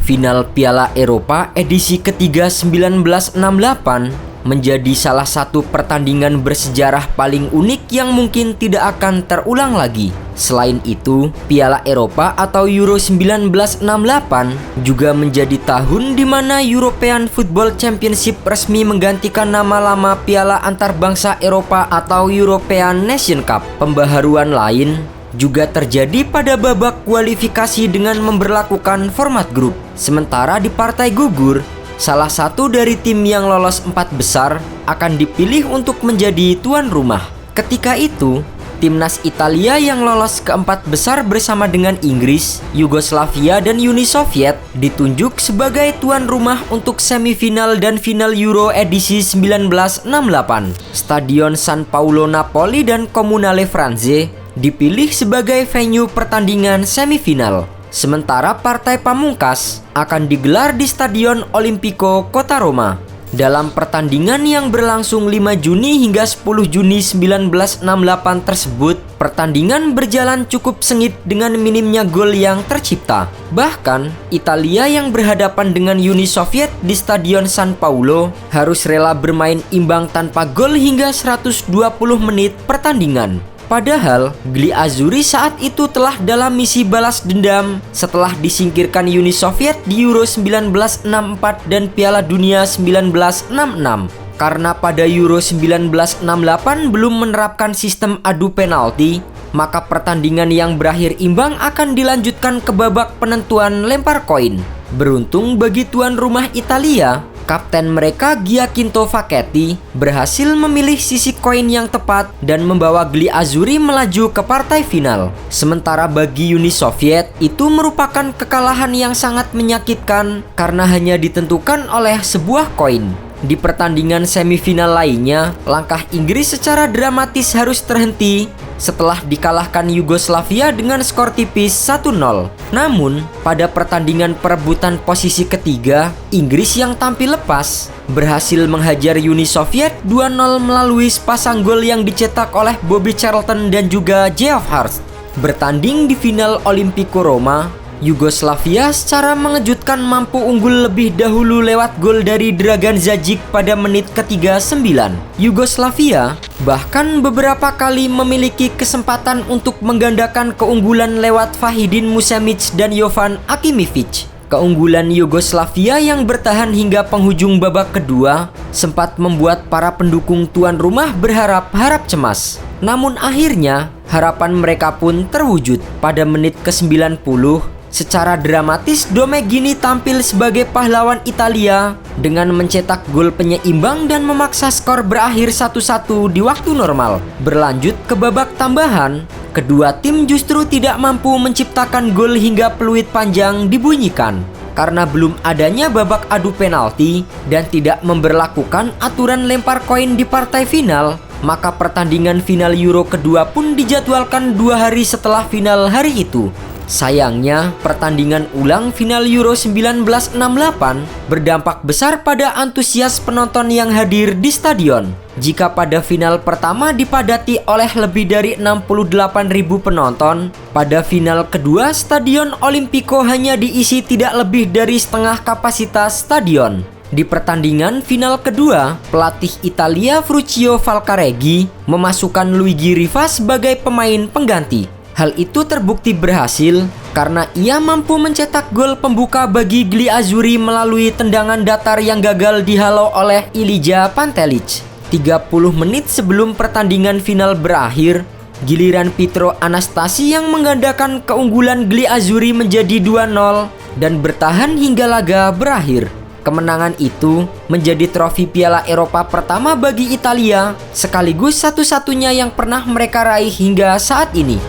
Final Piala Eropa edisi ketiga 1968 menjadi salah satu pertandingan bersejarah paling unik yang mungkin tidak akan terulang lagi. Selain itu, Piala Eropa atau Euro 1968 juga menjadi tahun di mana European Football Championship resmi menggantikan nama lama Piala Antarbangsa Eropa atau European Nation Cup. Pembaharuan lain juga terjadi pada babak kualifikasi dengan memberlakukan format grup. Sementara di partai gugur, salah satu dari tim yang lolos 4 besar akan dipilih untuk menjadi tuan rumah. Ketika itu, timnas Italia yang lolos ke-4 besar bersama dengan Inggris, Yugoslavia, dan Uni Soviet ditunjuk sebagai tuan rumah untuk semifinal dan final Euro edisi 1968. Stadion San Paolo Napoli dan Comunale Firenze dipilih sebagai venue pertandingan semifinal. Sementara partai pamungkas akan digelar di Stadion Olimpico Kota Roma. Dalam pertandingan yang berlangsung 5 Juni hingga 10 Juni 1968 tersebut, pertandingan berjalan cukup sengit dengan minimnya gol yang tercipta. Bahkan, Italia yang berhadapan dengan Uni Soviet di Stadion San Paolo harus rela bermain imbang tanpa gol hingga 120 menit pertandingan. Padahal, Gli Azzurri saat itu telah dalam misi balas dendam setelah disingkirkan Uni Soviet di Euro 1964 dan Piala Dunia 1966. Karena pada Euro 1968 belum menerapkan sistem adu penalti, maka pertandingan yang berakhir imbang akan dilanjutkan ke babak penentuan lempar koin. Beruntung bagi tuan rumah Italia, kapten mereka Giacinto Facchetti berhasil memilih sisi koin yang tepat dan membawa Gli Azzurri melaju ke partai final. Sementara bagi Uni Soviet, itu merupakan kekalahan yang sangat menyakitkan karena hanya ditentukan oleh sebuah koin. Di pertandingan semifinal lainnya, langkah Inggris secara dramatis harus terhenti setelah dikalahkan Yugoslavia dengan skor tipis 1-0. Namun, pada pertandingan perebutan posisi ketiga, Inggris yang tampil lepas berhasil menghajar Uni Soviet 2-0 melalui sepasang gol yang dicetak oleh Bobby Charlton dan juga Geoff Hurst. Bertanding di final Olimpico Roma, Yugoslavia secara mengejutkan mampu unggul lebih dahulu lewat gol dari Dragan Zajic pada menit ke-39. Yugoslavia bahkan beberapa kali memiliki kesempatan untuk menggandakan keunggulan lewat Vahidin Musemic dan Jovan Akimivic. Keunggulan Yugoslavia yang bertahan hingga penghujung babak kedua sempat membuat para pendukung tuan rumah berharap cemas. Namun akhirnya harapan mereka pun terwujud. Pada menit ke-90, secara dramatis Domeghini tampil sebagai pahlawan Italia dengan mencetak gol penyeimbang dan memaksa skor berakhir 1-1 di waktu normal. Berlanjut ke babak tambahan, kedua tim justru tidak mampu menciptakan gol hingga peluit panjang dibunyikan. Karena belum adanya babak adu penalti dan tidak memberlakukan aturan lempar koin di partai final, maka pertandingan final Euro kedua pun dijadwalkan 2 hari setelah final hari itu. Sayangnya, pertandingan ulang final Euro 1968 berdampak besar pada antusias penonton yang hadir di stadion. Jika pada final pertama dipadati oleh lebih dari 68.000 penonton, pada final kedua Stadion Olimpico hanya diisi tidak lebih dari setengah kapasitas stadion. Di pertandingan final kedua, pelatih Italia Fruccio Falcareggi memasukkan Luigi Riva sebagai pemain pengganti. Hal itu terbukti berhasil karena ia mampu mencetak gol pembuka bagi Gli Azzurri melalui tendangan datar yang gagal dihalau oleh Ilija Pantelic. 30 menit sebelum pertandingan final berakhir, giliran Pietro Anastasi yang menggandakan keunggulan Gli Azzurri menjadi 2-0 dan bertahan hingga laga berakhir. Kemenangan itu menjadi trofi Piala Eropa pertama bagi Italia, sekaligus satu-satunya yang pernah mereka raih hingga saat ini.